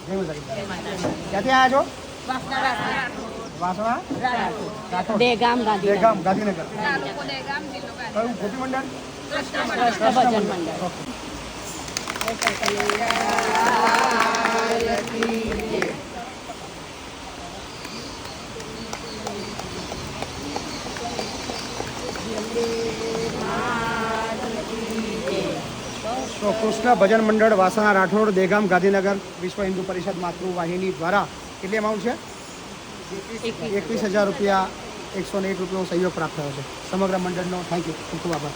જય માતાજી. ક્યાંથી આવ્યા છો? વાસણા રાઠોડ. દેગામ ગાંધીનગર. દેગામ ગાંધીનગર. કયું ગોપી મંડળ? ભજન મંડળ. ઓકે. તો કૃષ્ણ ભજન મંડળ વાસણા રાઠોડ દેગામ ગાંધીનગર વિશ્વ હિન્દુ પરિષદ માતૃવાહિની દ્વારા કેટલી અમાઉન્ટ છે? 21,000 રૂપિયા. 101 રૂપિયાનો સહયોગ પ્રાપ્ત થયો છે સમગ્ર મંડળનો. થેન્ક યુ, ખૂબ ખૂબ આભાર.